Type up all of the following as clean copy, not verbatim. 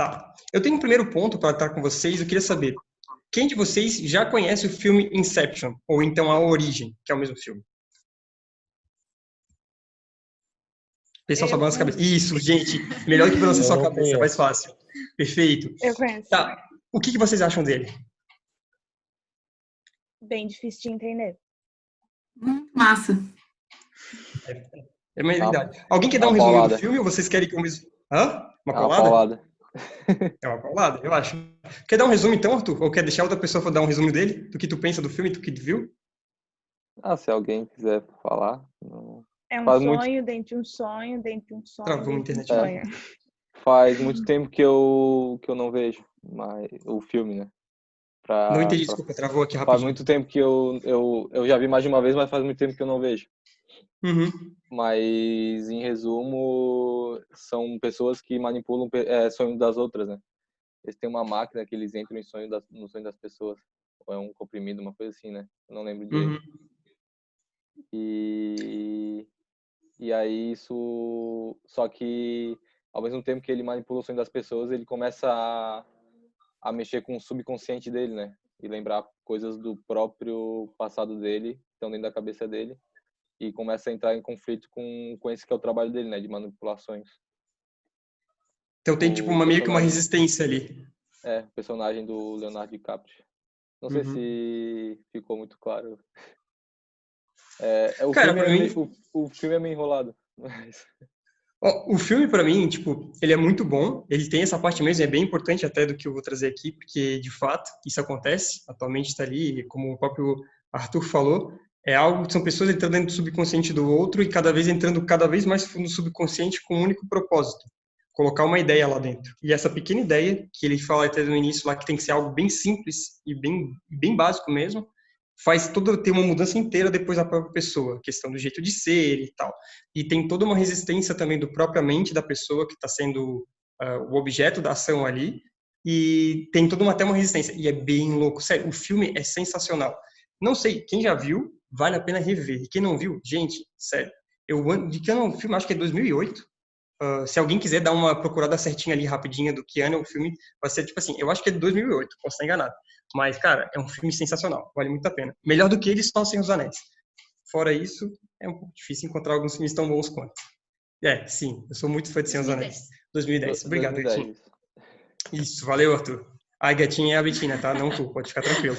Tá. Eu tenho um primeiro ponto para estar com vocês. Eu queria saber, quem de vocês já conhece o filme Inception? Ou então A Origem, que é o mesmo filme? O pessoal só Eu balança a cabeça. conheço. Isso, gente. Melhor que balançar sua Eu não cabeça, é mais conheço. fácil. Perfeito. Eu conheço. Tá. O que vocês acham dele? Bem difícil de entender. Massa. É uma Tá. verdade. Alguém quer dar um Uma resumo do paulada. filme ou vocês querem que eu mesmo... Hã? Uma É uma paulada? paulada. É uma paulada, eu acho. Quer dar um resumo então, Arthur? Ou quer deixar outra pessoa dar um resumo dele? Do que tu pensa do filme, do que tu viu? Se alguém quiser falar. Não... É um Faz sonho muito- dentro de um sonho, dentro de um sonho, Travou a dentro de um internet. sonho. Faz muito tempo que eu não vejo o filme, né? Não entendi, desculpa, travou aqui Faz rapidinho. muito tempo que eu já vi mais de uma vez, mas faz muito tempo que eu não vejo. Uhum. Mas, em resumo, são pessoas que manipulam sonhos das outras, né? Eles têm uma máquina que eles entram no sonho das pessoas. Ou é um comprimido, uma coisa assim, né? Eu não lembro direito. Uhum. E aí isso... Só que, ao mesmo tempo que ele manipula o sonho das pessoas, ele começa a mexer com o subconsciente dele, né? E lembrar coisas do próprio passado dele, que estão dentro da cabeça dele. E começa a entrar em conflito com esse que é o trabalho dele, né? De manipulações. Então tem tipo meio que uma resistência ali. O personagem do Leonardo DiCaprio. Não sei se ficou muito claro. Cara, pra mim... O filme é meio enrolado. Mas... O filme, pra mim, tipo, ele é muito bom. Ele tem essa parte mesmo, é bem importante até do que eu vou trazer aqui, porque, de fato, isso acontece. Atualmente está ali, como o próprio Arthur falou, é algo que são pessoas entrando dentro do subconsciente do outro e cada vez entrando cada vez mais no subconsciente com um único propósito. Colocar uma ideia lá dentro. E essa pequena ideia, que ele fala até no início lá, que tem que ser algo bem simples e bem básico mesmo, ter uma mudança inteira depois da própria pessoa, a questão do jeito de ser e tal. E tem toda uma resistência também do própria mente da pessoa que está sendo o objeto da ação ali, e tem até uma resistência. E é bem louco, sério, o filme é sensacional. Não sei, quem já viu, vale a pena rever. E quem não viu, gente, sério, de que ano é o filme? Acho que é 2008. Se alguém quiser dar uma procurada certinha ali, rapidinha, do que ano é o filme, vai ser tipo assim, eu acho que é de 2008, posso estar enganado. Mas, cara, é um filme sensacional, vale muito a pena. Melhor do que Eles Estão Sem os Anéis. Fora isso, é um pouco difícil encontrar alguns filmes tão bons quanto. Sim, eu sou muito fã de Sem os Anéis. 2010. Obrigado, 2010. Gatinha. Isso, valeu, Arthur. A Gatinha é a Betina, tá? Não tu, pode ficar tranquilo.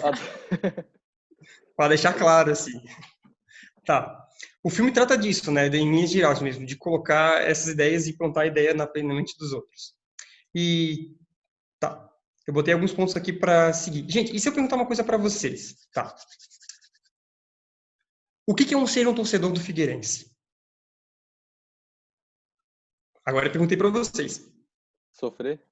Para deixar claro, assim. Tá. O filme trata disso, né? Em linhas gerais mesmo, de colocar essas ideias e plantar a ideia na mente dos outros. E tá. Eu botei alguns pontos aqui para seguir. Gente, e se eu perguntar uma coisa para vocês? Tá. O que é ser um torcedor do Figueirense? Agora eu perguntei para vocês. Sofrer?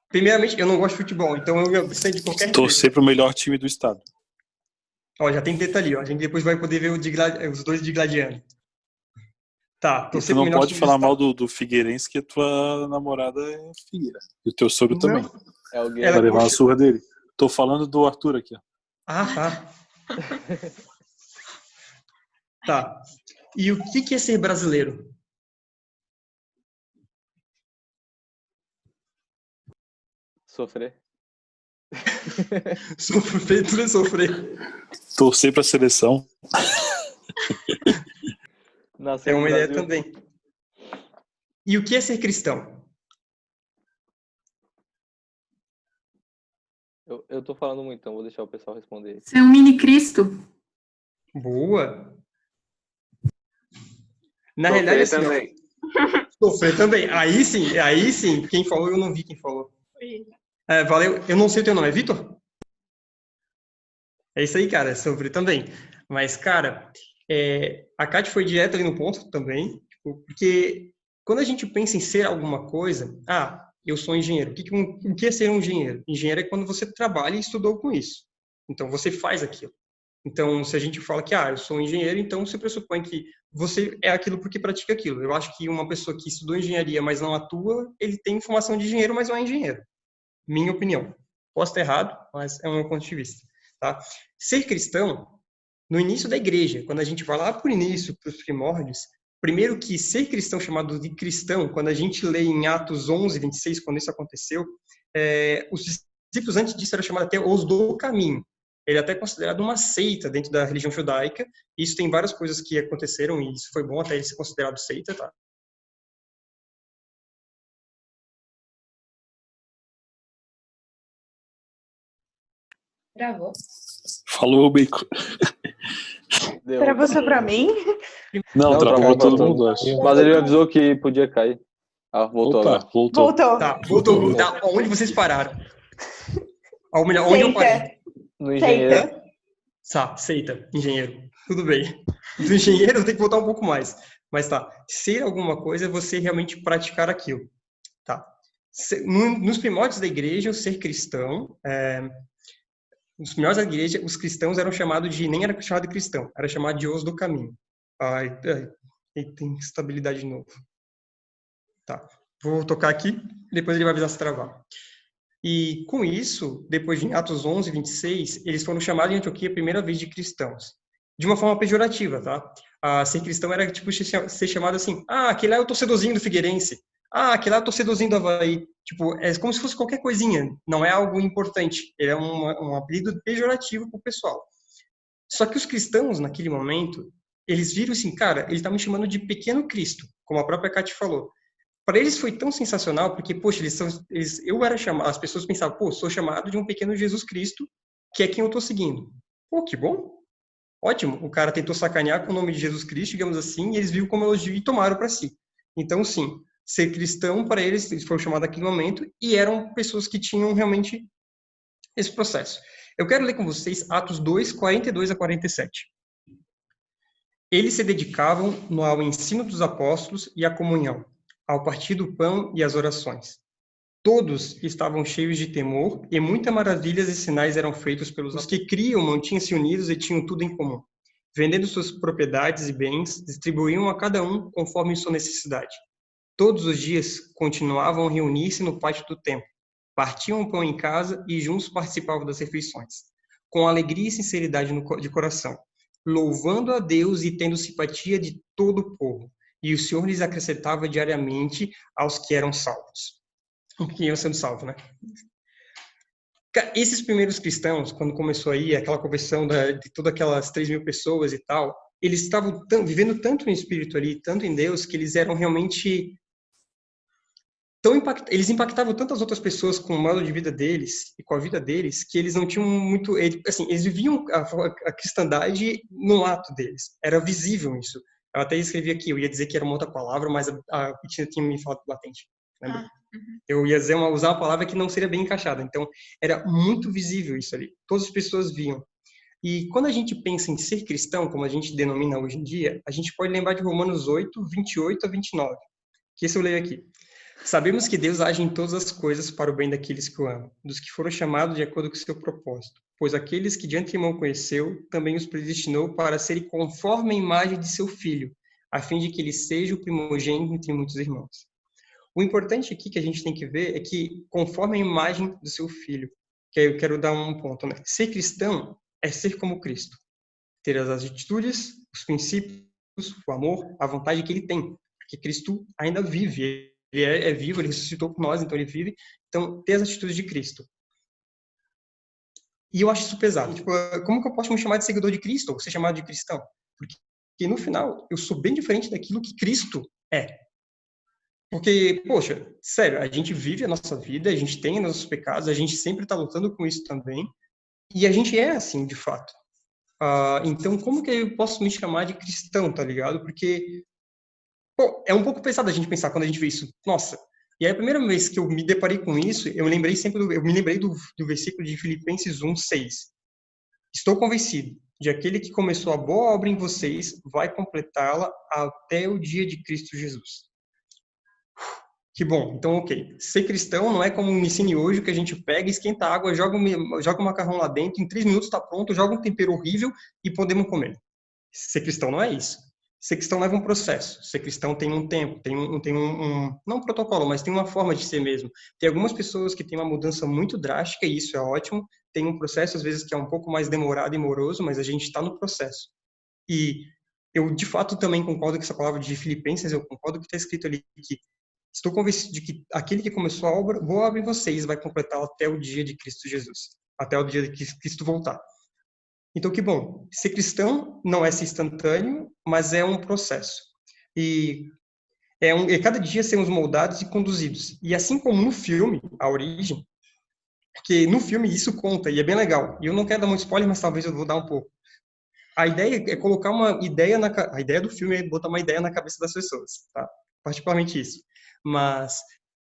Primeiramente, eu não gosto de futebol, então eu sei de qualquer Torcer para o melhor time do estado. Ó, já tem treta ali, ó. A gente depois vai poder ver os dois de Gladiano. Tá, Você não pode falar mal do Figueirense, que a tua namorada é Figueira. E o teu sogro também. Vai levar uma surra dele. Tô falando do Arthur aqui, ó. Tá. Tá. E o que é ser brasileiro? Sofrer. Tudo é sofrer. Torcer pra seleção. É uma ideia também. E o que é ser cristão? Eu tô falando muito, então vou deixar o pessoal responder. Ser um mini Cristo. Boa. Na Sofrer realidade, assim, também. Sofrer também. Aí sim. Quem falou, eu não vi quem falou. Valeu. Eu não sei o teu nome, é Vitor? É isso aí, cara. Sofrer também. Mas, cara, a Kátia foi direta ali no ponto também. Porque quando a gente pensa em ser alguma coisa... eu sou engenheiro. O que é ser um engenheiro? Engenheiro é quando você trabalha e estudou com isso. Então, você faz aquilo. Então, se a gente fala que, eu sou um engenheiro, então se pressupõe que você é aquilo porque pratica aquilo. Eu acho que uma pessoa que estudou engenharia, mas não atua, ele tem formação de engenheiro, mas não é engenheiro. Minha opinião. Posso estar errado, mas é o meu ponto de vista. Tá? Ser cristão, no início da igreja, quando a gente vai lá para o início, para os primórdios, Primeiro que ser cristão, chamado de cristão, quando a gente lê em Atos 11, 26, quando isso aconteceu, os discípulos antes disso eram chamados até os do caminho. Ele é até considerado uma seita dentro da religião judaica. Isso tem várias coisas que aconteceram e isso foi bom até ele ser considerado seita, tá? Travou. Falou, Bacon. Travou só pra mim? Não, travou pra todo mundo, acho. Mas ele avisou que podia cair. Voltou Opa, agora. voltou. Tá, voltou. Tá, onde vocês pararam? Ou melhor, onde eu parei? No engenheiro. Tá, seita, engenheiro. Tudo bem. Do engenheiro eu tenho que voltar um pouco mais. Mas tá, ser alguma coisa é você realmente praticar aquilo. Tá. Nos primórdios da igreja, o ser cristão... Nos primórdios da igreja, os cristãos eram chamados de... Nem era chamado de cristão, era chamado de os do caminho. Tem estabilidade de novo. Tá. Vou tocar aqui, depois ele vai avisar se travar. E com isso, depois de Atos 11, 26, eles foram chamados em Antioquia a primeira vez de cristãos. De uma forma pejorativa, tá? Ser cristão era tipo ser chamado assim, aquele lá é o torcedorzinho do Figueirense. Aquele lá é o torcedorzinho do Avaí. Tipo, é como se fosse qualquer coisinha. Não é algo importante. Ele é um apelido pejorativo pro pessoal. Só que os cristãos, naquele momento, eles viram assim, cara, ele tá me chamando de pequeno Cristo, como a própria Kate falou. Para eles foi tão sensacional, porque, poxa, eu era chamado, as pessoas pensavam, sou chamado de um pequeno Jesus Cristo, que é quem eu tô seguindo. Que bom. Ótimo. O cara tentou sacanear com o nome de Jesus Cristo, digamos assim, e eles viram como elogio e tomaram para si. Então, sim, ser cristão, para eles foram chamados naquele momento, e eram pessoas que tinham realmente esse processo. Eu quero ler com vocês Atos 2, 42 a 47. Eles se dedicavam ao ensino dos apóstolos e à comunhão, ao partir do pão e às orações. Todos estavam cheios de temor e muitas maravilhas e sinais eram feitos pelos os que criam, mantinham-se unidos e tinham tudo em comum. Vendendo suas propriedades e bens, distribuíam a cada um conforme sua necessidade. Todos os dias continuavam a reunir-se no pátio do templo. Partiam o pão em casa e juntos participavam das refeições, com alegria e sinceridade de coração, louvando a Deus e tendo simpatia de todo o povo. E o Senhor lhes acrescentava diariamente aos que eram salvos. Que iam sendo salvos, né? Esses primeiros cristãos, quando começou aí aquela conversão de todas aquelas 3.000 pessoas e tal, eles estavam vivendo tanto no Espírito ali, tanto em Deus, que eles eram realmente eles impactavam tantas outras pessoas com o modo de vida deles e com a vida deles, que eles não tinham muito... eles viviam a cristandade no ato deles. Era visível isso. Eu até escrevi aqui, eu ia dizer que era uma outra palavra, mas a Petina tinha me falado latente. Lembra? Eu ia usar uma palavra que não seria bem encaixada. Então, era muito visível isso ali. Todas as pessoas viam. E quando a gente pensa em ser cristão, como a gente denomina hoje em dia, a gente pode lembrar de Romanos 8, 28 a 29. Que esse eu leio aqui. Sabemos que Deus age em todas as coisas para o bem daqueles que o amam, dos que foram chamados de acordo com o seu propósito. Pois aqueles que de antemão conheceu, também os predestinou para serem conforme a imagem de seu Filho, a fim de que ele seja o primogênito entre muitos irmãos. O importante aqui que a gente tem que ver é que conforme a imagem do seu Filho, que eu quero dar um ponto, né? Ser cristão é ser como Cristo. Ter as atitudes, os princípios, o amor, a vontade que ele tem. Porque Cristo ainda vive. Ele é vivo, ele ressuscitou por nós, então ele vive. Então, ter as atitudes de Cristo. E eu acho isso pesado. Tipo, como que eu posso me chamar de seguidor de Cristo ou ser chamado de cristão? Porque no final, eu sou bem diferente daquilo que Cristo é. Porque, poxa, sério, a gente vive a nossa vida, a gente tem nossos pecados, a gente sempre está lutando com isso também. E a gente é assim, de fato. Então, como que eu posso me chamar de cristão, tá ligado? Porque... é um pouco pesado a gente pensar quando a gente vê isso. Nossa, e aí a primeira vez que eu me deparei com isso, eu me lembrei do versículo de Filipenses 1, 6. Estou convencido de aquele que começou a boa obra em vocês vai completá-la até o dia de Cristo Jesus. Que bom, então ok. Ser cristão não é como um ensine hoje que a gente pega, esquenta a água, joga o macarrão lá dentro, em 3 minutos está pronto, joga um tempero horrível e podemos comer. Ser cristão não é isso. Ser cristão leva um processo. Ser cristão tem um tempo, tem não um protocolo, mas tem uma forma de ser mesmo. Tem algumas pessoas que têm uma mudança muito drástica e isso é ótimo. Tem um processo, às vezes, que é um pouco mais demorado e moroso, mas a gente está no processo. E eu de fato também concordo com essa palavra de Filipenses, eu concordo com o que está escrito ali, que estou convencido de que aquele que começou a obra, boa obra em vocês, vai completá-la até o dia de Cristo Jesus, até o dia de Cristo voltar. Então, que bom. Ser cristão não é ser instantâneo, mas é um processo. E cada dia sermos moldados e conduzidos. E assim como no filme, A Origem, porque no filme isso conta, e é bem legal. E eu não quero dar muito spoiler, mas talvez eu vou dar um pouco. A ideia é colocar uma ideia a ideia do filme é botar uma ideia na cabeça das pessoas, tá? Particularmente isso. Mas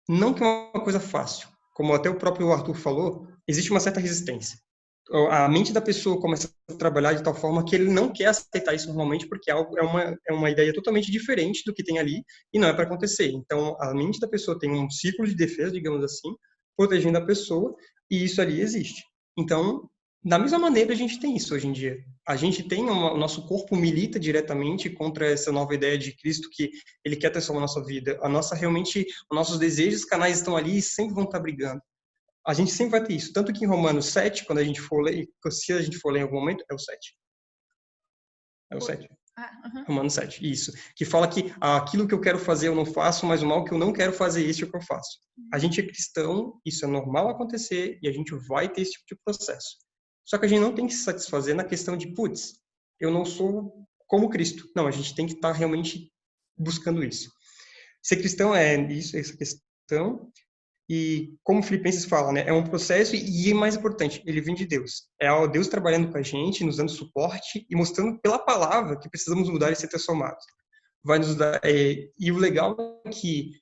não que é uma coisa fácil. Como até o próprio Arthur falou, existe uma certa resistência. A mente da pessoa começa a trabalhar de tal forma que ele não quer aceitar isso normalmente, porque é uma ideia totalmente diferente do que tem ali e não é para acontecer. Então, a mente da pessoa tem um círculo de defesa, digamos assim, protegendo a pessoa, e isso ali existe. Então, da mesma maneira, a gente tem isso hoje em dia. A gente tem o nosso corpo milita diretamente contra essa nova ideia de Cristo, que ele quer transformar a nossa vida. Os nossos desejos canais estão ali e sempre vão estar brigando. A gente sempre vai ter isso. Tanto que em Romanos 7, quando a gente for ler, se a gente for ler em algum momento, é o 7. É o 7. Romanos 7, isso. Que fala que aquilo que eu quero fazer eu não faço, mas o mal que eu não quero fazer, isso é o que eu faço. A gente é cristão, isso é normal acontecer e a gente vai ter esse tipo de processo. Só que a gente não tem que se satisfazer na questão de, putz, eu não sou como Cristo. Não, a gente tem que estar realmente buscando isso. Ser cristão é isso, essa questão. E como o Filipenses fala, né, é um processo e, mais importante, ele vem de Deus. É Deus trabalhando com a gente, nos dando suporte e mostrando pela palavra que precisamos mudar e ser transformados. Vai nos dar, e o legal é que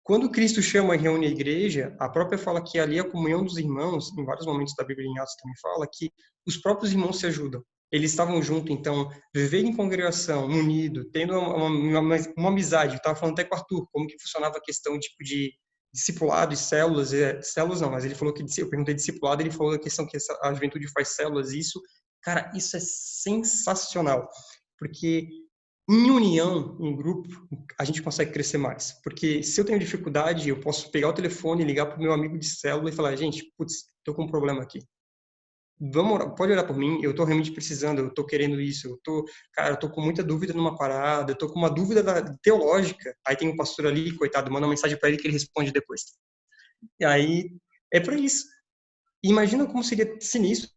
quando Cristo chama e reúne a igreja, a própria fala que ali a comunhão dos irmãos, em vários momentos da Bíblia em Atos também fala que os próprios irmãos se ajudam. Eles estavam juntos, então, viver em congregação, unido, tendo uma amizade. Eu estava falando até com o Arthur, como que funcionava a questão tipo de discipulado e células. Células não, mas ele falou que, eu perguntei discipulado, ele falou a questão que a juventude faz células, isso, cara, isso é sensacional, porque em união, em grupo, a gente consegue crescer mais. Porque se eu tenho dificuldade, eu posso pegar o telefone, ligar para o meu amigo de célula e falar, gente, putz, estou com um problema aqui. Pode orar por mim, eu estou realmente precisando, eu estou querendo isso, eu estou com muita dúvida numa parada, eu estou com uma dúvida teológica. Aí tem um pastor ali, coitado, manda uma mensagem para ele que ele responde depois. E aí, é para isso. E imagina como seria sinistro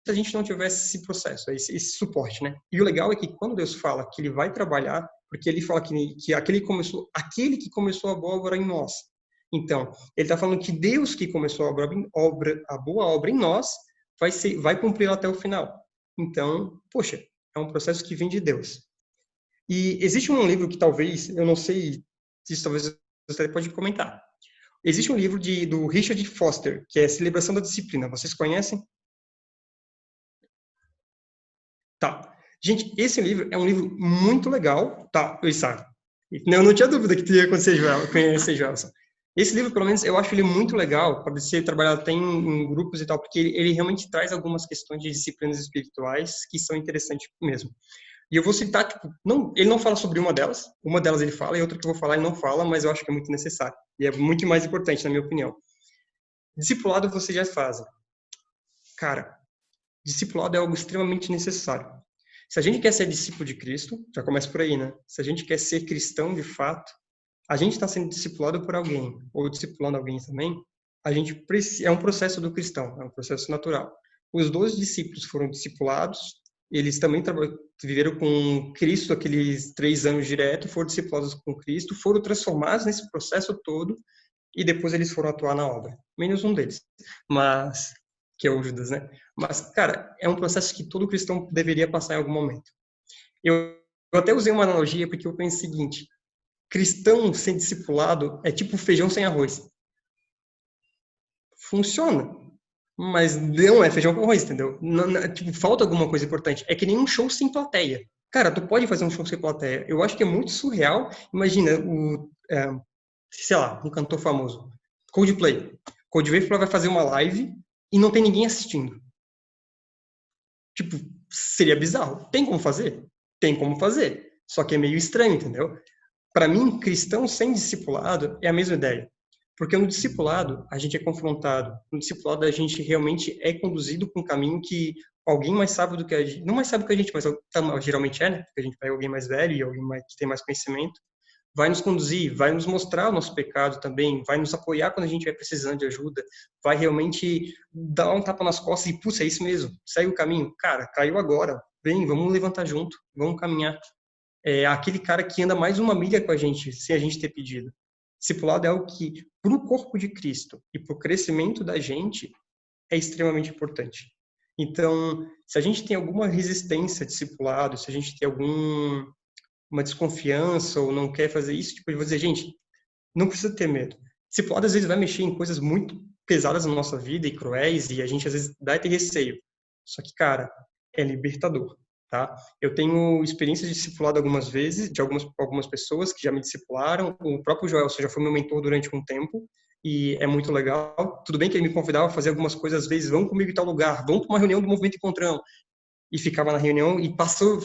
se a gente não tivesse esse processo, esse suporte, né? E o legal é que quando Deus fala que ele vai trabalhar, porque ele fala que aquele que começou a boa obra em nós. Então, ele está falando que Deus que começou a boa obra em nós vai cumprir até o final. Então, poxa, é um processo que vem de Deus. E existe um livro que talvez, eu não sei se isso talvez você pode comentar. Existe um livro do Richard Foster, que é Celebração da Disciplina. Vocês conhecem? Tá. Gente, esse livro é um livro muito legal. Tá, Isaac. Eu não tinha dúvida que ia conhecer Joelson. Esse livro, pelo menos, eu acho ele muito legal para ser trabalhado até em grupos e tal, porque ele realmente traz algumas questões de disciplinas espirituais que são interessantes mesmo. E eu vou citar, tipo, ele não fala sobre uma delas ele fala, e outra que eu vou falar ele não fala, mas eu acho que é muito necessário. E é muito mais importante, na minha opinião. Discipulado vocês já fazem. Cara, discipulado é algo extremamente necessário. Se a gente quer ser discípulo de Cristo, já começa por aí, né? Se a gente quer ser cristão de fato, a gente está sendo discipulado por alguém, ou discipulando alguém também, é um processo do cristão, é um processo natural. Os 12 discípulos foram discipulados, eles também viveram com Cristo aqueles 3 anos direto, foram discipulados com Cristo, foram transformados nesse processo todo, e depois eles foram atuar na obra. Menos um deles, que é o Judas, né? Mas, cara, é um processo que todo cristão deveria passar em algum momento. Eu até usei uma analogia porque eu penso o seguinte: cristão sem discipulado é tipo feijão sem arroz. Funciona, mas não é feijão com arroz, entendeu? Tipo, falta alguma coisa importante. É que nem um show sem plateia. Cara, tu pode fazer um show sem plateia. Eu acho que é muito surreal. Imagina, sei lá, um cantor famoso. Coldplay vai fazer uma live e não tem ninguém assistindo. Tipo, seria bizarro. Tem como fazer? Tem como fazer. Só que é meio estranho, entendeu? Para mim, cristão sem discipulado é a mesma ideia. Porque no discipulado, a gente é confrontado. No discipulado, a gente realmente é conduzido por um caminho que alguém mais sábio do que a gente, não mais sábio que a gente, mas geralmente é, né? Porque a gente pega alguém mais velho e alguém que tem mais conhecimento, vai nos conduzir, vai nos mostrar o nosso pecado também, vai nos apoiar quando a gente vai precisando de ajuda, vai realmente dar um tapa nas costas e, putz, é isso mesmo, segue o caminho. Cara, caiu agora, vem, vamos levantar junto, vamos caminhar. É aquele cara que anda mais uma milha com a gente, sem a gente ter pedido. Discipulado é algo que, para o corpo de Cristo e para o crescimento da gente, é extremamente importante. Então, se a gente tem alguma resistência a discipulado, se a gente tem uma desconfiança ou não quer fazer isso, tipo, eu vou dizer, gente, não precisa ter medo. Discipulado, às vezes, vai mexer em coisas muito pesadas na nossa vida e cruéis, e a gente, às vezes, dá e tem receio. Só que, cara, é libertador, tá? Eu tenho experiência de discipulado algumas vezes, de algumas pessoas que já me discipularam. O próprio Joel já foi meu mentor durante um tempo, e é muito legal. Tudo bem que ele me convidava a fazer algumas coisas, às vezes, vamos comigo em tal lugar, vamos para uma reunião do Movimento Encontrão. E ficava na reunião e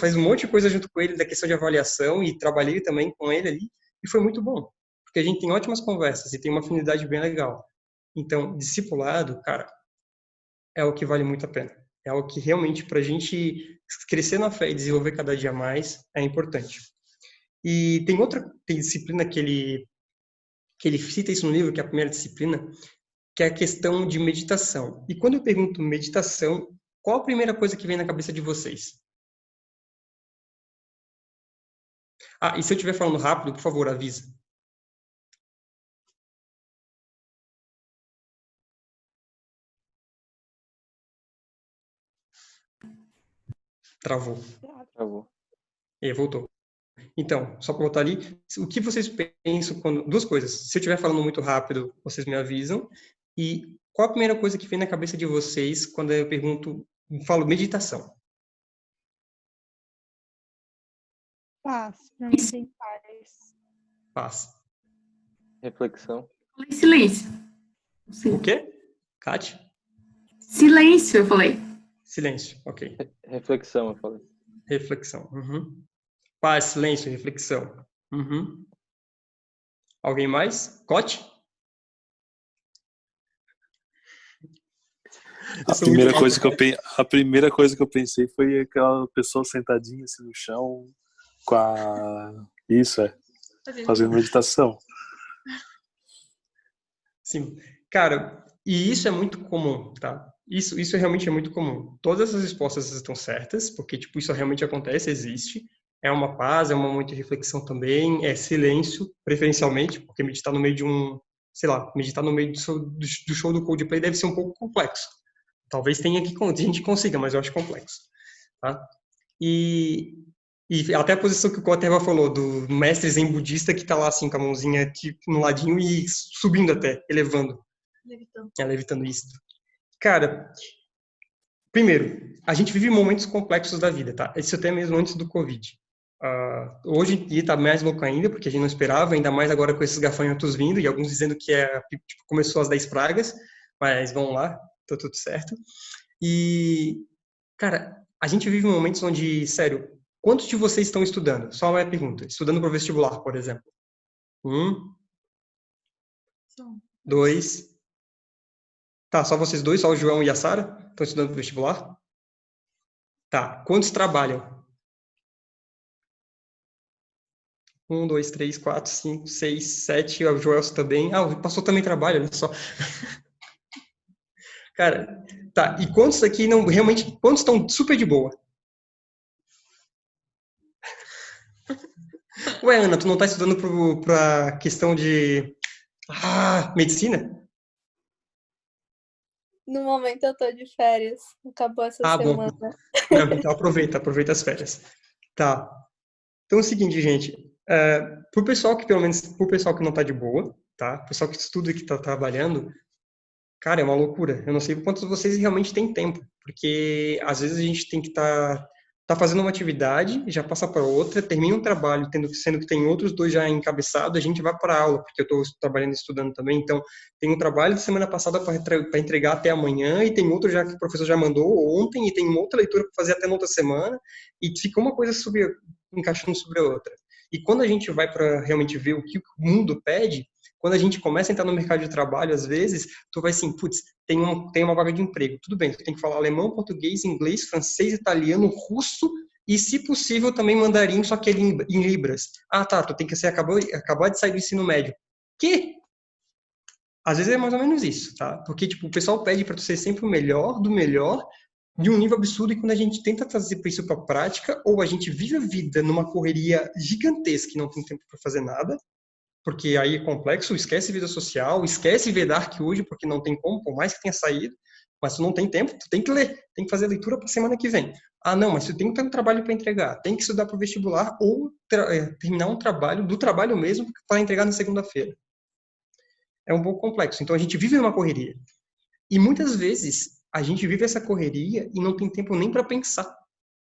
faz um monte de coisa junto com ele da questão de avaliação e trabalhei também com ele ali e foi muito bom, porque a gente tem ótimas conversas e tem uma afinidade bem legal. Então, discipulado, cara, é o que vale muito a pena. É algo que realmente para a gente crescer na fé e desenvolver cada dia mais é importante. E tem disciplina que ele cita isso no livro, que é a primeira disciplina, que é a questão de meditação. E quando eu pergunto meditação, qual a primeira coisa que vem na cabeça de vocês? E se eu estiver falando rápido, por favor, avisa. Travou. Voltou. Então, só para voltar ali, o que vocês pensam quando... Duas coisas. Se eu estiver falando muito rápido, vocês me avisam. E qual a primeira coisa que vem na cabeça de vocês quando eu falo meditação? Paz. Pra mim tem paz. Paz. Reflexão. Silêncio. Sim. O quê? Kátia? Silêncio, eu falei. Silêncio, ok. Reflexão, eu falei. Reflexão. Uhum. Paz, silêncio, reflexão. Uhum. Alguém mais? Cote? A primeira coisa que eu pensei foi aquela pessoa sentadinha assim no chão com fazendo meditação. Sim. Cara, e isso é muito comum, tá? Isso realmente é muito comum. Todas essas respostas estão certas, porque tipo isso realmente acontece, existe. É uma paz, é um momento de reflexão também, é silêncio, preferencialmente, porque meditar no meio de meditar no meio do show do Coldplay deve ser um pouco complexo. Talvez tenha que a gente consiga, mas eu acho complexo, tá? E até a posição que o Koteva falou, do mestre zen budista que tá lá assim, com a mãozinha tipo, no ladinho e subindo até, elevando. Levitando isso. Cara, primeiro, a gente vive momentos complexos da vida, tá? Isso até mesmo antes do Covid. Hoje em dia tá mais louco ainda, porque a gente não esperava, ainda mais agora com esses gafanhotos vindo, e alguns dizendo que começou as 10 pragas, mas vamos lá, tá tudo certo. E, cara, a gente vive momentos onde, sério, quantos de vocês estão estudando? Só uma pergunta. Estudando para o vestibular, por exemplo. 1, 2. Tá, só vocês dois, só o João e a Sara estão estudando para o vestibular? Tá. Quantos trabalham? 1, 2, 3, 4, 5, 6, 7. O Joel também. O pastor também trabalha, olha só. Cara, tá. E quantos aqui não realmente. Quantos estão super de boa? Ué, Ana, tu não tá estudando pra questão de medicina? No momento eu tô de férias. Acabou essa semana. Bom. Não, então aproveita as férias. Tá. Então é o seguinte, gente. Pro pessoal que não tá de boa, tá? Pro pessoal que estuda e que tá trabalhando, cara, é uma loucura. Eu não sei quantos de vocês realmente têm tempo. Porque às vezes a gente tem que tá fazendo uma atividade, já passa para outra, termina um trabalho, sendo que tem outros dois já encabeçados, a gente vai para a aula, porque eu estou trabalhando e estudando também, então tem um trabalho de semana passada para entregar até amanhã, e tem outro já que o professor já mandou ontem, e tem uma outra leitura para fazer até na outra semana, e fica uma coisa encaixando sobre a outra. E quando a gente vai para realmente ver o que o mundo pede, Quando a gente começa a entrar no mercado de trabalho, às vezes, tu vai assim, putz, tem uma vaga de emprego. Tudo bem, tu tem que falar alemão, português, inglês, francês, italiano, russo e, se possível, também mandarim, só que em libras. Ah, tá, tu tem que acabar de sair do ensino médio. Que? Às vezes é mais ou menos isso, tá? Porque, tipo, o pessoal pede para tu ser sempre o melhor do melhor, de um nível absurdo, e quando a gente tenta trazer isso para a prática, ou a gente vive a vida numa correria gigantesca e não tem tempo para fazer nada, porque aí é complexo, esquece vida social, esquece ver Dark hoje, porque não tem como, por mais que tenha saído, mas tu não tem tempo, tu tem que ler, tem que fazer a leitura para a semana que vem. Ah, não, mas tu tem que ter um trabalho para entregar, tem que estudar para o vestibular, ou terminar um trabalho, do trabalho mesmo, para entregar na segunda-feira. É um pouco complexo, então a gente vive numa correria. E muitas vezes a gente vive essa correria e não tem tempo nem para pensar.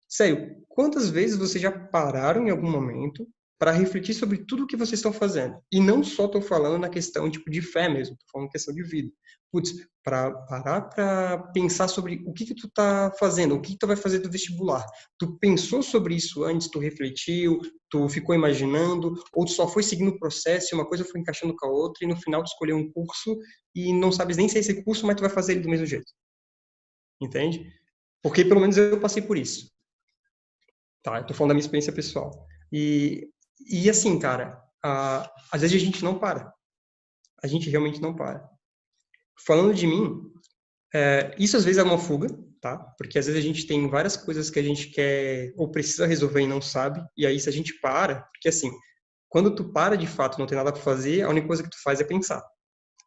Sério, quantas vezes vocês já pararam em algum momento para refletir sobre tudo o que vocês estão fazendo? E não só estou falando na questão tipo de fé mesmo, estou falando questão de vida. Putz, para parar para pensar sobre o que tu tá fazendo, o que tu vai fazer do vestibular. Tu pensou sobre isso antes, tu refletiu, tu ficou imaginando, ou tu só foi seguindo o processo e uma coisa foi encaixando com a outra e no final tu escolheu um curso e não sabes nem se é esse curso, mas tu vai fazer ele do mesmo jeito. Entende? Porque pelo menos eu passei por isso. Tá, eu tô falando da minha experiência pessoal. E assim, cara, às vezes a gente não para. A gente realmente não para. Falando de mim, isso às vezes é uma fuga, tá? Porque às vezes a gente tem várias coisas que a gente quer ou precisa resolver e não sabe. E aí se a gente para, porque assim, quando tu para de fato, não tem nada para fazer, a única coisa que tu faz é pensar.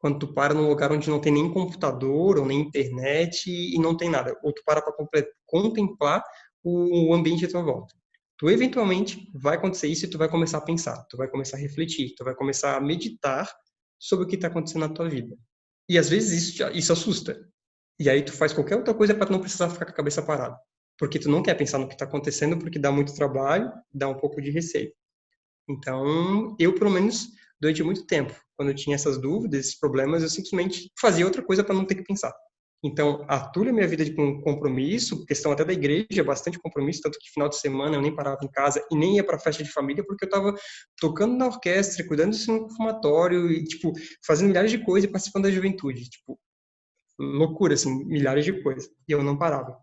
Quando tu para num lugar onde não tem nem computador ou nem internet e não tem nada, ou tu para contemplar o ambiente à tua volta. Tu eventualmente vai acontecer isso e tu vai começar a pensar, tu vai começar a refletir, tu vai começar a meditar sobre o que está acontecendo na tua vida. E às vezes isso assusta. E aí tu faz qualquer outra coisa para tu não precisar ficar com a cabeça parada. Porque tu não quer pensar no que está acontecendo, porque dá muito trabalho, dá um pouco de receio. Então, eu pelo menos, durante muito tempo, quando eu tinha essas dúvidas, esses problemas, eu simplesmente fazia outra coisa para não ter que pensar. Então, atulha minha vida de compromisso, questão até da igreja, bastante compromisso, tanto que final de semana eu nem parava em casa e nem ia para festa de família, porque eu estava tocando na orquestra, cuidando do ensino formatório e, tipo, fazendo milhares de coisas e participando da juventude. Tipo, loucura, assim, milhares de coisas. E eu não parava.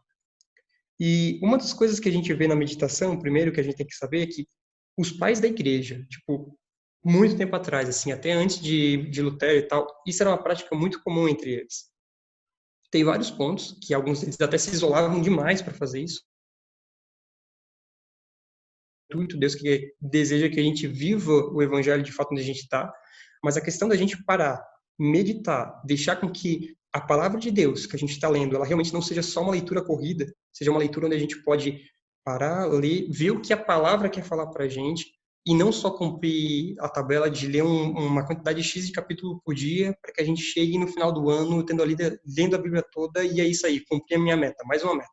E uma das coisas que a gente vê na meditação, primeiro que a gente tem que saber é que os pais da igreja, tipo, muito tempo atrás, assim, até antes de Lutero e tal, isso era uma prática muito comum entre eles. Tem vários pontos que alguns deles até se isolavam demais para fazer isso. Deus que deseja que a gente viva o evangelho de fato onde a gente está, mas a questão da gente parar, meditar, deixar com que a palavra de Deus que a gente está lendo, ela realmente não seja só uma leitura corrida, seja uma leitura onde a gente pode parar, ler, ver o que a palavra quer falar para a gente, e não só cumprir a tabela de ler uma quantidade X de capítulo por dia, para que a gente chegue no final do ano lendo a Bíblia toda, e é isso aí, cumprir a minha meta, mais uma meta.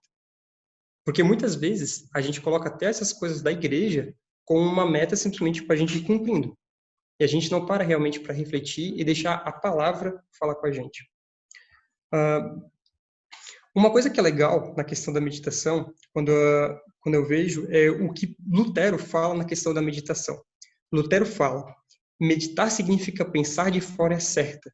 Porque muitas vezes a gente coloca até essas coisas da igreja como uma meta simplesmente para a gente ir cumprindo. E a gente não para realmente para refletir e deixar a palavra falar com a gente. Uma coisa que é legal na questão da meditação, quando eu vejo, é o que Lutero fala na questão da meditação. Lutero fala, meditar significa pensar de forma certa.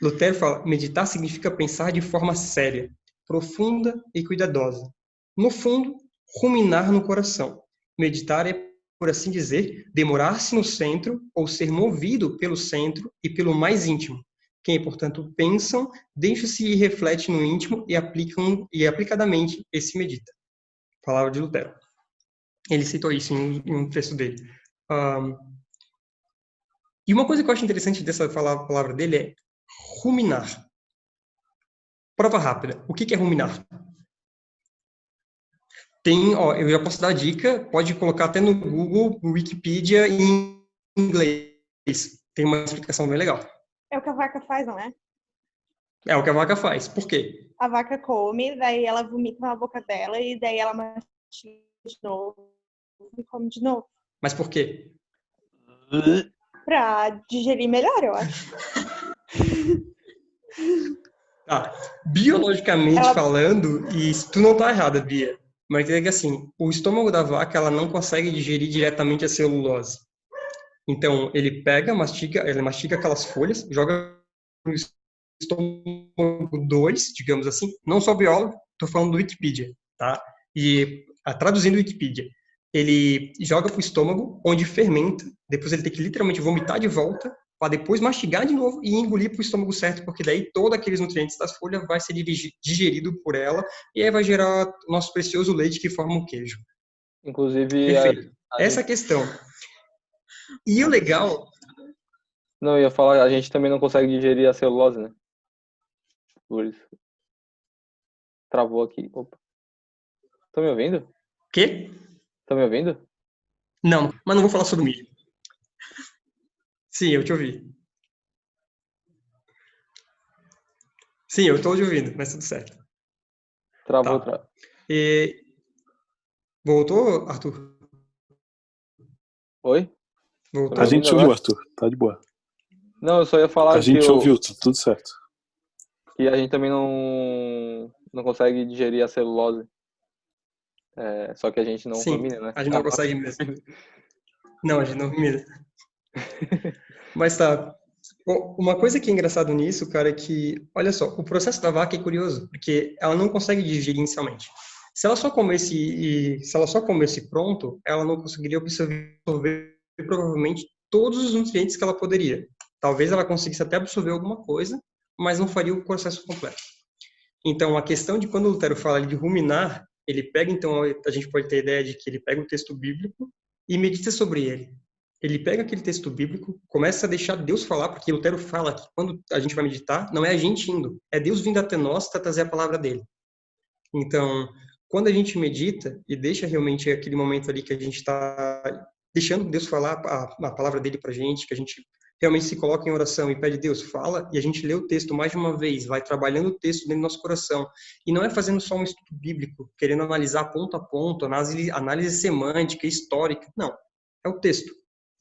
Lutero fala, meditar significa pensar de forma séria, profunda e cuidadosa. No fundo, ruminar no coração. Meditar é, por assim dizer, demorar-se no centro ou ser movido pelo centro e pelo mais íntimo. Quem, portanto, pensam, deixa-se e reflete no íntimo e aplicadamente esse medita. Palavra de Lutero. Ele citou isso em um texto dele. E uma coisa que eu acho interessante dessa palavra dele é ruminar. Prova rápida. O que é ruminar? Eu já posso dar a dica, pode colocar até no Google, no Wikipedia, em inglês. Tem uma explicação bem legal. É o que a vaca faz, não é? É o que a vaca faz. Por quê? A vaca come, daí ela vomita na boca dela e daí ela mastiga de novo e come de novo. Mas por quê? Pra digerir melhor, eu acho. Tá. Biologicamente falando, e tu não tá errada, Bia, mas é que assim, o estômago da vaca ela não consegue digerir diretamente a celulose. Então, ele mastiga aquelas folhas, joga no estômago 2, digamos assim. Não sou biólogo, estou falando do Wikipedia, tá? E traduzindo o Wikipedia, ele joga para o estômago, onde fermenta, depois ele tem que literalmente vomitar de volta, para depois mastigar de novo e engolir para o estômago certo, porque daí todos aqueles nutrientes das folhas vai ser digerido por ela e aí vai gerar o nosso precioso leite que forma o queijo. Inclusive, Perfeito. Essa questão. E o legal... Não, eu ia falar, a gente também não consegue digerir a celulose, né? Por isso. Travou aqui. Opa. Tá me ouvindo? Quê? Tá me ouvindo? Não, mas não vou falar sobre milho. Sim, eu te ouvi. Sim, eu estou te ouvindo, mas tudo certo. Travou, tá. E... Voltou, Arthur? Oi? A gente ouviu, Arthur. Tá de boa. Não, eu só ia falar a gente ouviu, tudo certo. Que a gente também não consegue digerir a celulose. Só que a gente não rumina, né? A gente não consegue mesmo. Não, a gente não rumina. Mas tá. Uma coisa que é engraçado nisso, cara, é que, olha só, o processo da vaca é curioso, porque ela não consegue digerir inicialmente. Se ela só comesse pronto, ela não conseguiria absorver provavelmente todos os nutrientes que ela poderia. Talvez ela conseguisse até absorver alguma coisa, mas não faria o processo completo. Então, a questão de quando o Lutero fala de ruminar, ele pega, então, a gente pode ter a ideia de que ele pega o texto bíblico e medita sobre ele. Ele pega aquele texto bíblico, começa a deixar Deus falar, porque Lutero fala que quando a gente vai meditar, não é a gente indo, é Deus vindo até nós para trazer a palavra dele. Então, quando a gente medita e deixa realmente aquele momento ali que a gente está deixando Deus falar a palavra dele para a gente, que a gente realmente se coloca em oração e pede Deus, fala, e a gente lê o texto mais de uma vez, vai trabalhando o texto dentro do nosso coração, e não é fazendo só um estudo bíblico, querendo analisar ponto a ponto, análise semântica, histórica, não, é o texto.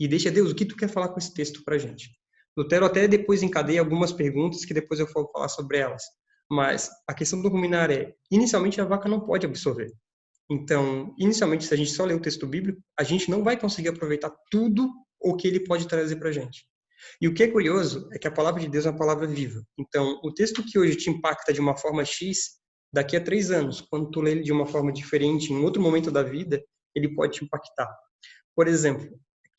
E deixa Deus, o que tu quer falar com esse texto para a gente? Lutero até depois encadeia algumas perguntas que depois eu vou falar sobre elas. Mas a questão do ruminar é, inicialmente a vaca não pode absorver. Então, inicialmente, se a gente só ler o texto bíblico, a gente não vai conseguir aproveitar tudo o que ele pode trazer para a gente. E o que é curioso é que a palavra de Deus é uma palavra viva. Então, o texto que hoje te impacta de uma forma X, daqui a 3 anos, quando tu lê ele de uma forma diferente, em outro momento da vida, ele pode te impactar. Por exemplo,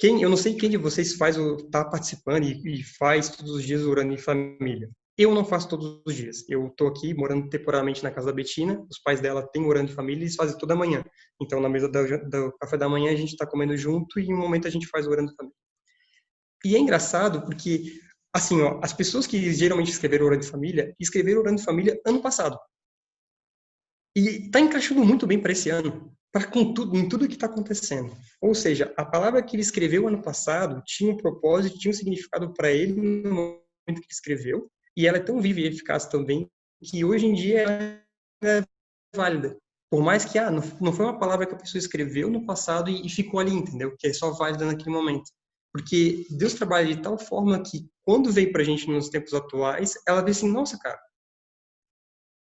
eu não sei quem de vocês está participando e faz todos os dias orando em família. Eu não faço todos os dias. Eu estou aqui morando temporariamente na casa da Betina. Os pais dela têm orando de família e eles fazem toda manhã. Então, na mesa do café da manhã, a gente está comendo junto e em um momento a gente faz orando de família. E é engraçado porque, assim, ó, as pessoas que geralmente escreveram orando de família, escreveram orando de família ano passado. E está encaixando muito bem para esse ano, em tudo que está acontecendo. Ou seja, a palavra que ele escreveu ano passado tinha um propósito, tinha um significado para ele no momento que ele escreveu, e ela é tão viva e eficaz também, que hoje em dia ela é válida. Por mais que não foi uma palavra que a pessoa escreveu no passado e ficou ali, entendeu? Que é só válida naquele momento. Porque Deus trabalha de tal forma que, quando veio para a gente nos tempos atuais, ela vê assim, nossa, cara,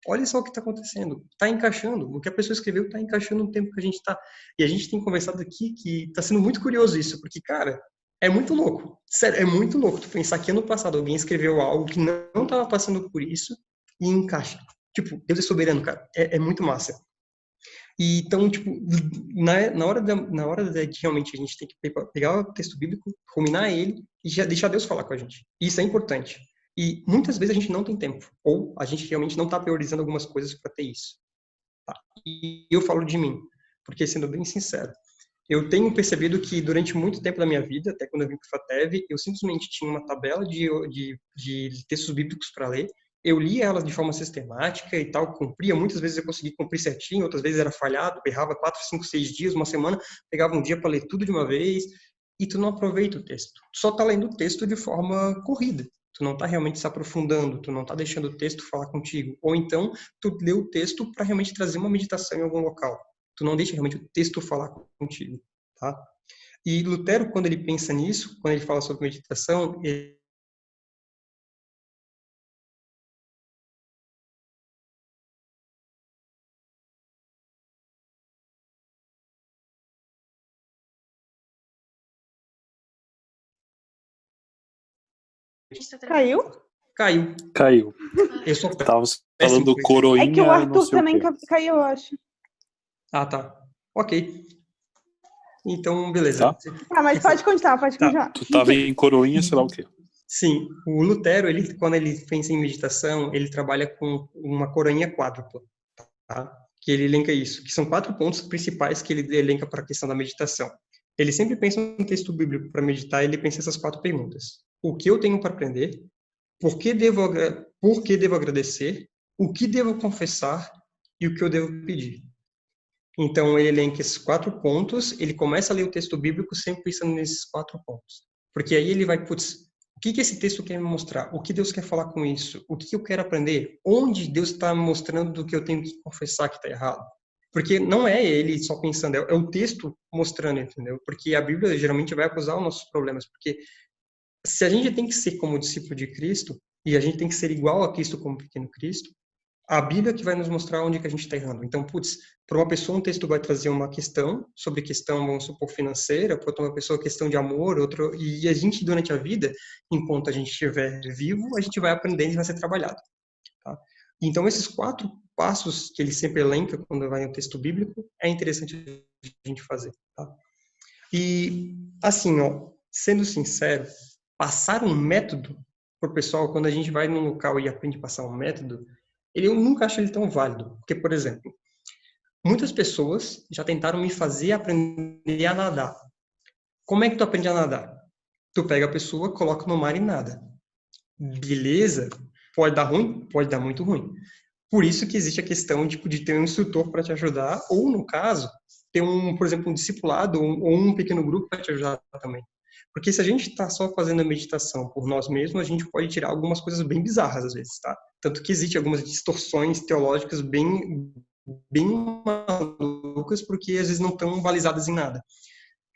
olha só o que está acontecendo. Está encaixando. O que a pessoa escreveu está encaixando no tempo que a gente está. E a gente tem conversado aqui que está sendo muito curioso isso, porque, cara, é muito louco. Sério, é muito louco tu pensar que ano passado alguém escreveu algo que não estava passando por isso e encaixa. Tipo, Deus é soberano, cara. É muito massa. E, então, tipo, na hora de realmente a gente tem que pegar o texto bíblico, ruminar ele e já deixar Deus falar com a gente. Isso é importante. E muitas vezes a gente não tem tempo, ou a gente realmente não está priorizando algumas coisas para ter isso. Tá? E eu falo de mim, porque sendo bem sincero, eu tenho percebido que durante muito tempo da minha vida, até quando eu vim para o FATEV, eu simplesmente tinha uma tabela de textos bíblicos para ler, eu lia elas de forma sistemática e tal, cumpria, muitas vezes eu consegui cumprir certinho, outras vezes era falhado, errava 4, 5, 6 dias, uma semana, pegava um dia para ler tudo de uma vez, e tu não aproveita o texto. Tu só tá lendo o texto de forma corrida. Tu não tá realmente se aprofundando, tu não tá deixando o texto falar contigo. Ou então, tu lê o texto para realmente trazer uma meditação em algum local. Tu não deixa realmente o texto falar contigo, tá? E Lutero, quando ele pensa nisso, quando ele fala sobre meditação, ele Caiu? Caiu. Eu só tava falando coroinha. É que o Arthur também caiu, eu acho. Ah, tá. Ok. Então, beleza. Tá, mas pode continuar. Tu tava em coroinha, sei lá o quê. Sim. O Lutero, quando ele pensa em meditação, ele trabalha com uma coroinha quádrupla, tá? Que ele elenca isso, que são 4 pontos principais que ele elenca para a questão da meditação. Ele sempre pensa um texto bíblico para meditar, ele pensa essas 4 perguntas. O que eu tenho para aprender? Por que devo agradecer? O que devo confessar? E o que eu devo pedir? Então, ele elenca esses 4 pontos, ele começa a ler o texto bíblico sempre pensando nesses 4 pontos. Porque aí ele vai, o que esse texto quer me mostrar? O que Deus quer falar com isso? O que eu quero aprender? Onde Deus está me mostrando que eu tenho que confessar que está errado? Porque não é ele só pensando, é o texto mostrando, entendeu? Porque a Bíblia geralmente vai acusar os nossos problemas. Porque se a gente tem que ser como discípulo de Cristo, e a gente tem que ser igual a Cristo como pequeno Cristo, a Bíblia que vai nos mostrar onde que a gente está errando. Então, para uma pessoa um texto vai trazer uma questão, sobre questão, vamos supor, financeira, para outra pessoa questão de amor, e a gente, durante a vida, enquanto a gente estiver vivo, a gente vai aprendendo e vai ser trabalhado. Tá? Então, esses 4 passos que ele sempre elenca quando vai no texto bíblico, é interessante a gente fazer. Tá? E, assim, sendo sincero, passar um método para o pessoal, quando a gente vai num local e aprende a passar um método, eu nunca acho ele tão válido. Porque, por exemplo, muitas pessoas já tentaram me fazer aprender a nadar. Como é que tu aprende a nadar? Tu pega a pessoa, coloca no mar e nada. Beleza? Pode dar ruim? Pode dar muito ruim. Por isso que existe a questão de ter um instrutor para te ajudar, ou, no caso, ter por exemplo, um discipulado ou um pequeno grupo para te ajudar também. Porque se a gente está só fazendo a meditação por nós mesmos, a gente pode tirar algumas coisas bem bizarras às vezes, tá? Tanto que existem algumas distorções teológicas bem malucas, porque às vezes não estão balizadas em nada.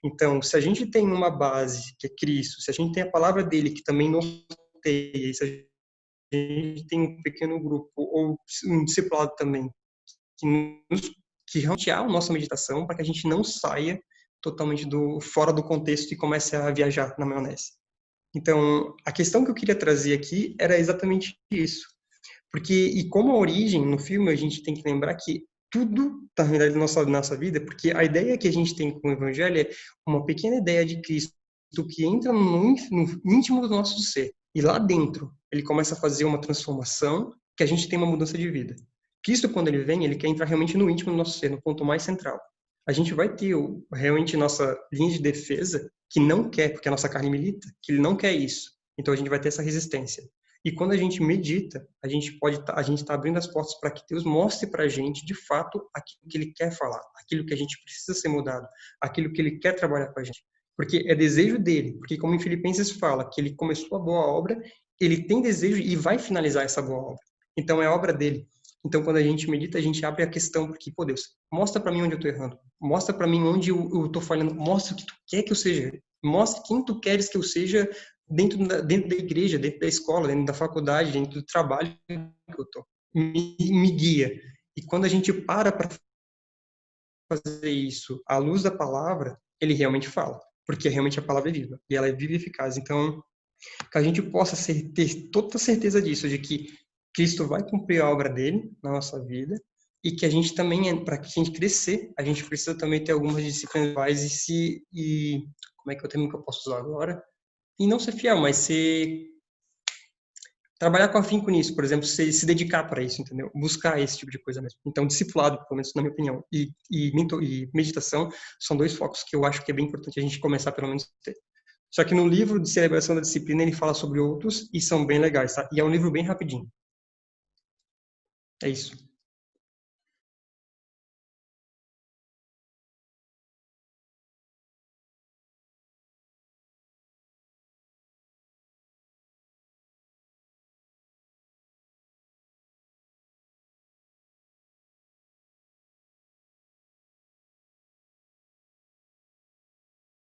Então, se a gente tem uma base, que é Cristo, se a gente tem a palavra dele, que também norteia, se a gente tem um pequeno grupo, ou um discipulado também, que ranquear a nossa meditação para que a gente não saia totalmente fora do contexto e comece a viajar na maionese. Então, a questão que eu queria trazer aqui era exatamente isso. E como a origem, no filme, a gente tem que lembrar que tudo, na realidade, da nossa vida, porque a ideia que a gente tem com o Evangelho é uma pequena ideia de Cristo que entra no íntimo do nosso ser. E lá dentro, ele começa a fazer uma transformação que a gente tem uma mudança de vida. Cristo, quando ele vem, ele quer entrar realmente no íntimo do nosso ser, no ponto mais central. A gente vai ter realmente nossa linha de defesa que não quer, porque a nossa carne milita, que ele não quer isso. Então a gente vai ter essa resistência. E quando a gente medita, a gente está abrindo as portas para que Deus mostre para a gente, de fato, aquilo que ele quer falar, aquilo que a gente precisa ser mudado, aquilo que ele quer trabalhar com a gente. Porque é desejo dele, porque como em Filipenses fala, que ele começou a boa obra, ele tem desejo e vai finalizar essa boa obra. Então é obra dele. Então, quando a gente medita, a gente abre a questão, porque, pô, Deus, mostra para mim onde eu estou errando. Mostra para mim onde eu estou falhando. Mostra o que tu quer que eu seja. Mostra quem tu queres que eu seja dentro da igreja, dentro da escola, dentro da faculdade, dentro do trabalho que eu estou. Me guia. E quando a gente para fazer isso à luz da palavra, ele realmente fala. Porque realmente a palavra é viva. E ela é viva e eficaz. Então, que a gente possa ter toda a certeza disso, de que Cristo vai cumprir a obra dele na nossa vida e que a gente também, para que a gente crescer, a gente precisa também ter algumas disciplinas e como é que é o termo que eu posso usar agora? E não ser fiel, mas trabalhar com afinco nisso, por exemplo, se dedicar para isso, entendeu? Buscar esse tipo de coisa mesmo. Então, discipulado, pelo menos na minha opinião, e meditação são 2 focos que eu acho que é bem importante a gente começar pelo menos a ter. Só que no livro de Celebração da Disciplina ele fala sobre outros e são bem legais, tá? E é um livro bem rapidinho. É isso.